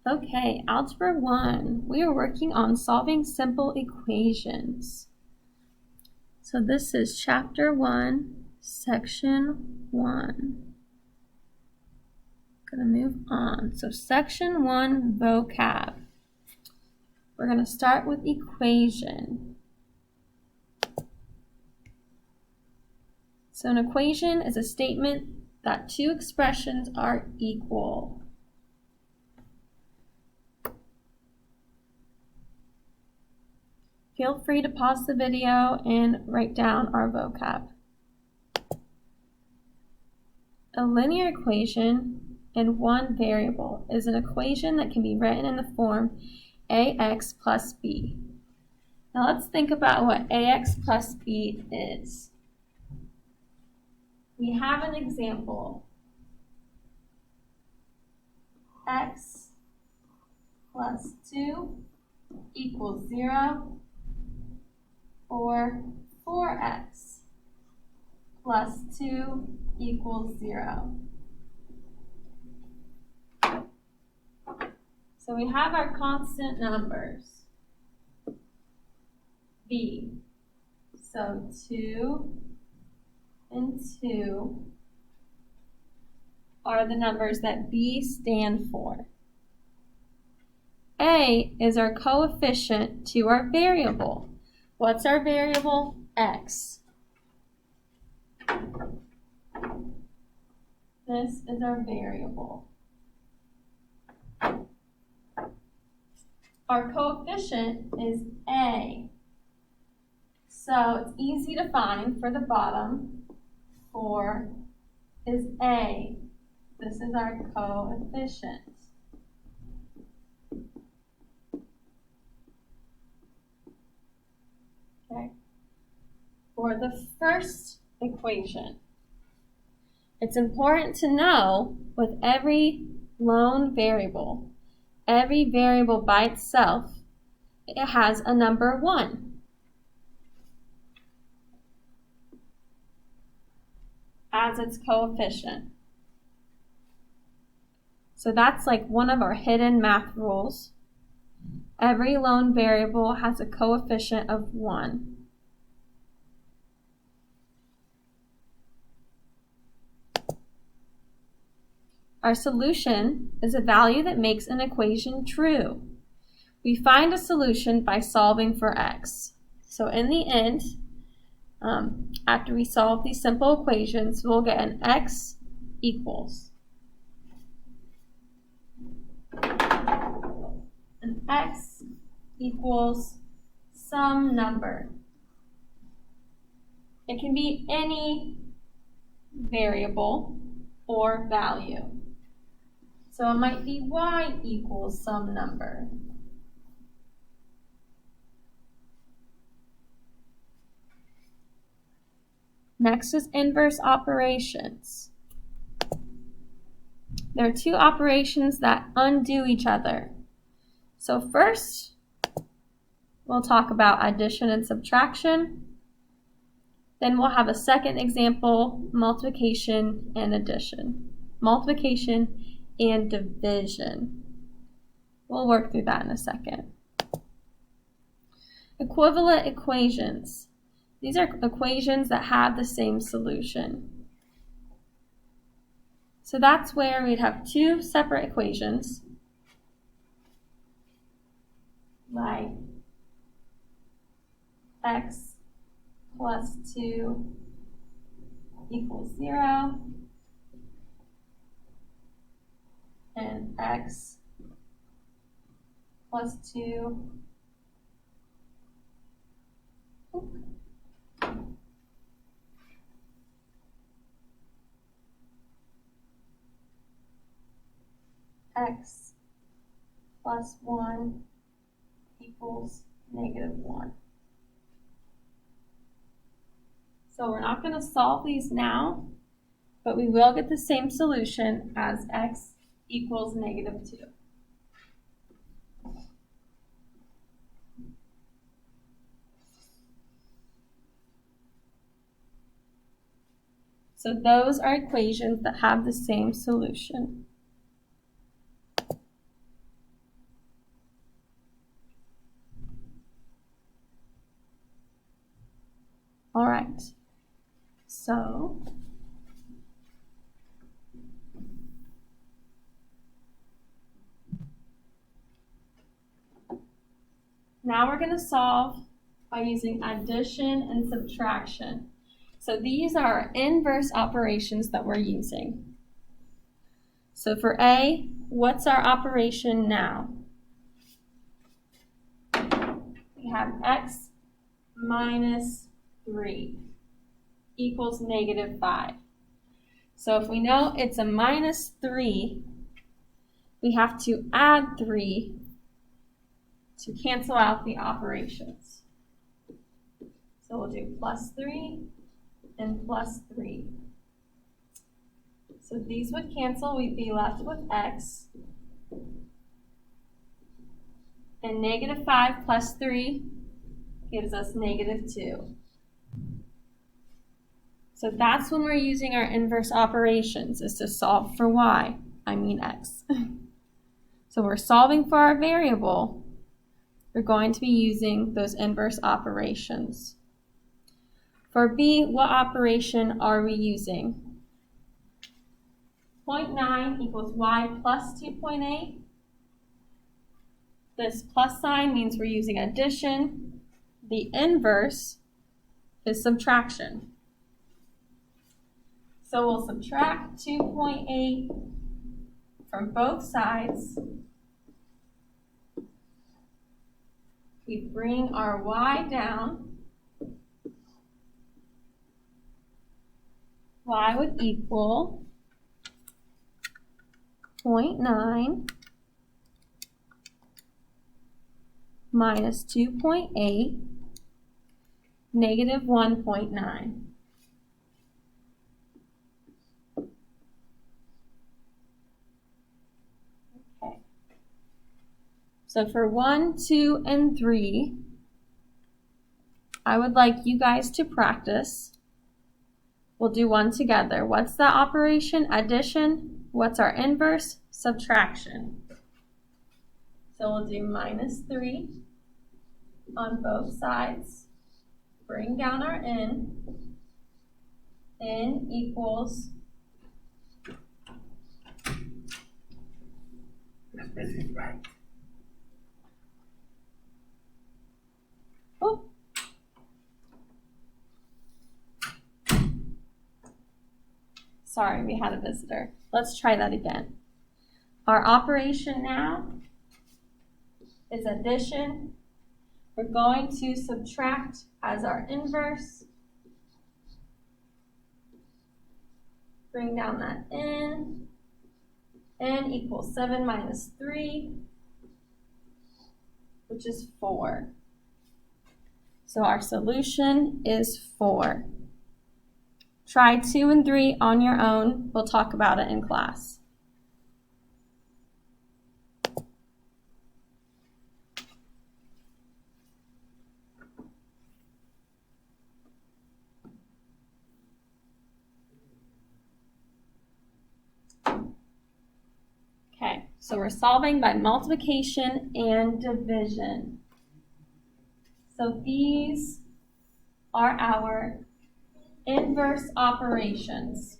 Okay, Algebra 1. We are working on solving simple equations. So this is Chapter 1, Section 1. Gonna move on. So Section 1, vocab. We're gonna start with equation. So an equation is a statement that two expressions are equal. Feel free to pause the video and write down our vocab. A linear equation in one variable is an equation that can be written in the form ax plus b. Now let's think about what ax plus b is. We have an example. X plus 2 equals 0, or 4x plus 2 equals 0. So we have our constant numbers, b. So 2 and 2 are the numbers that b stand for. A is our coefficient to our variable. What's our variable? X. This is our variable. Our coefficient is A. So it's easy to find for the bottom. 4 is A. This is our coefficient. Okay. For the first equation, it's important to know with every lone variable, every variable by itself, it has a number 1 as its coefficient. So that's like one of our hidden math rules. Every lone variable has a coefficient of 1. Our solution is a value that makes an equation true. We find a solution by solving for x. So in the end, after we solve these simple equations, we'll get an x equals. An x equals some number. It can be any variable or value. So it might be y equals some number. Next is inverse operations. There are two operations that undo each other. So first, we'll talk about addition and subtraction. Then we'll have a second example, multiplication and addition. Multiplication and division. We'll work through that in a second. Equivalent equations. These are equations that have the same solution. So that's where we'd have two separate equations, like x plus 2 equals 0, and x plus 2 x plus 1 equals -1. So we're not going to solve these now, but we will get the same solution as x equals -2. So those are equations that have the same solution. All right. So now we're going to solve by using addition and subtraction. So these are our inverse operations that we're using. So for A, what's our operation now? We have x minus 3 equals negative 5. So if we know it's a minus 3, we have to add 3 to cancel out the operations. So we'll do plus 3 and plus 3. So these would cancel, we'd be left with x. And negative 5 plus 3 gives us negative 2. So that's when we're using our inverse operations, is to solve for y, x. So we're solving for our variable. We're going to be using those inverse operations. For b, what operation are we using? 0.9 equals y plus 2.8. This plus sign means we're using addition. The inverse is subtraction. So we'll subtract 2.8 from both sides. We bring our y down. Y would equal 0.9 minus 2.8, negative 1.9. Okay. So for 1, 2, and 3, I would like you guys to practice. We'll do one together. What's the operation? Addition. What's our inverse? Subtraction. So we'll do minus 3 on both sides. Bring down our n. N equals oh. Sorry, we had a visitor. Let's try that again. Our operation now is addition. We're going to subtract as our inverse. Bring down that n. N equals 7 minus 3, which is 4. So our solution is 4. Try 2 and 3 on your own. We'll talk about it in class. Okay, so we're solving by multiplication and division. So these are our inverse operations.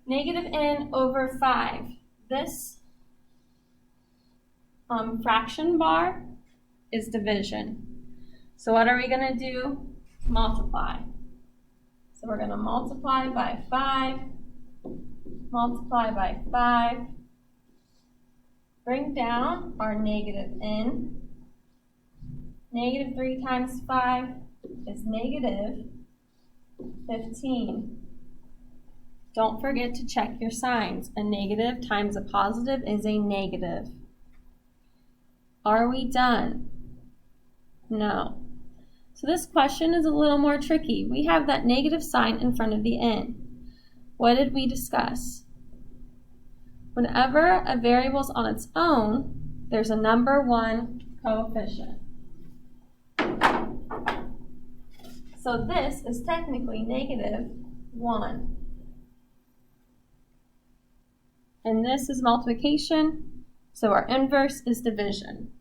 Negative n over 5. This fraction bar is division. So what are we going to do? Multiply. So we're going to multiply by 5, multiply by 5, bring down our negative n. Negative 3 times 5 is negative 15. Don't forget to check your signs. A negative times a positive is a negative. Are we done? No. So this question is a little more tricky. We have that negative sign in front of the n. What did we discuss? Whenever a variable is on its own, there's a number 1 coefficient. So this is technically negative 1. And this is multiplication, so our inverse is division.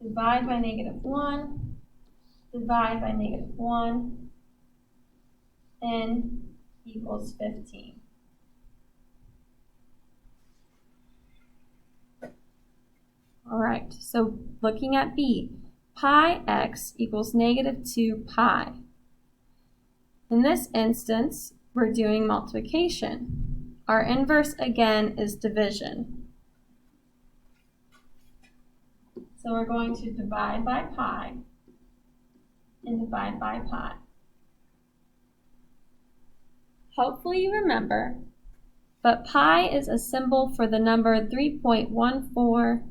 Divide by negative 1. divide by -1, n equals 15. All right, so looking at B, pi x equals -2 pi. In this instance, we're doing multiplication. Our inverse, again, is division. So we're going to divide by pi and divide by pi. Hopefully you remember, but pi is a symbol for the number 3.14,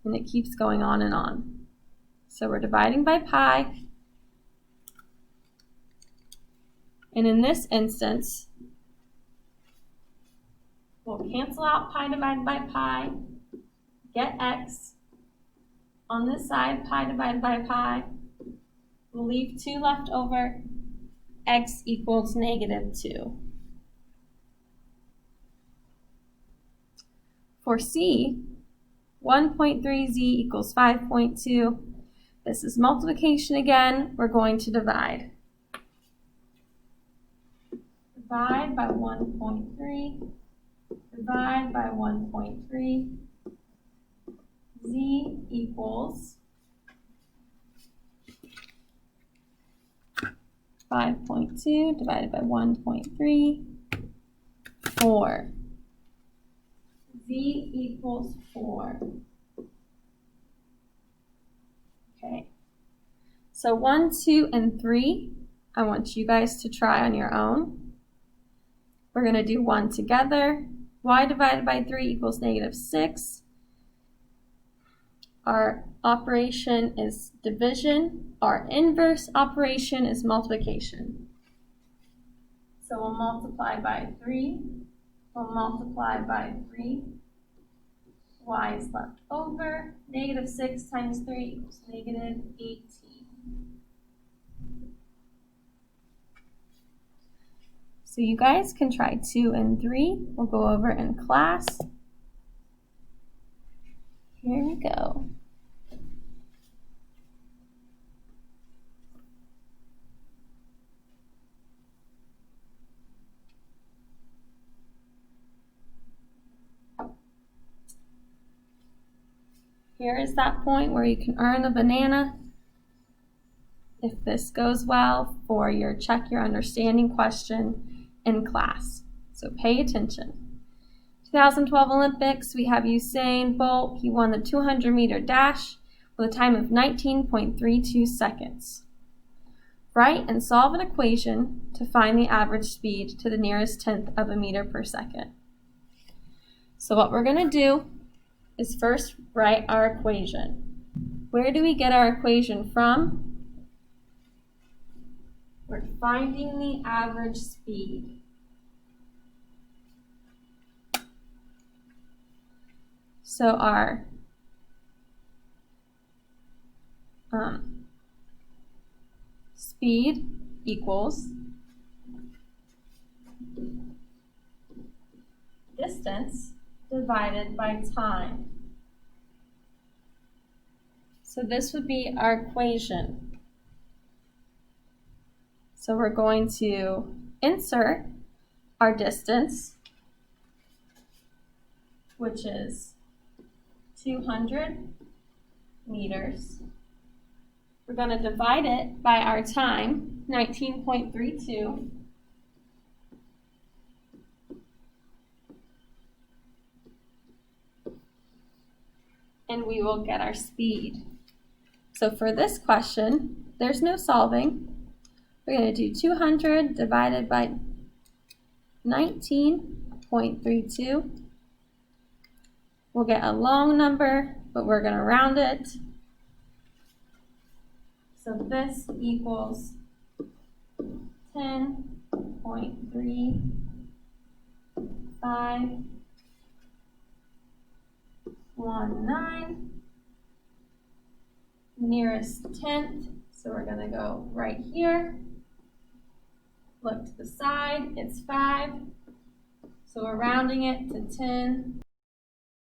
and it keeps going on and on. So we're dividing by pi, and in this instance, we'll cancel out pi divided by pi, get x. On this side, pi divided by pi, we'll leave 2 left over, x equals -2. For C, 1.3z equals 5.2. This is multiplication again. We're going to divide. Divide by 1.3. Divide by 1.3. Z equals 5.2 divided by 1.3, 4. Z equals 4. Okay. So 1, 2, and 3, I want you guys to try on your own. We're going to do 1 together. Y divided by 3 equals -6. Our operation is division. Our inverse operation is multiplication. So we'll multiply by 3. We'll multiply by 3. Y is left over. -6 times 3 equals -18. So you guys can try 2 and 3. We'll go over in class. Here we go. Here is that point where you can earn a banana. If this goes well for your check your understanding question in class. So pay attention. 2012 Olympics, we have Usain Bolt. He won the 200-meter dash with a time of 19.32 seconds. Write and solve an equation to find the average speed to the nearest tenth of a meter per second. So what we're going to do is first write our equation. Where do we get our equation from? We're finding the average speed. So our speed equals distance divided by time. So this would be our equation. So we're going to insert our distance, which is 200 meters. We're going to divide it by our time, 19.32. And we will get our speed. So for this question, there's no solving. We're going to do 200 divided by 19.32. We'll get a long number, but we're going to round it. So this equals 10.3519. Nearest tenth, so we're going to go right here. Look to the side, it's 5. So we're rounding it to 10.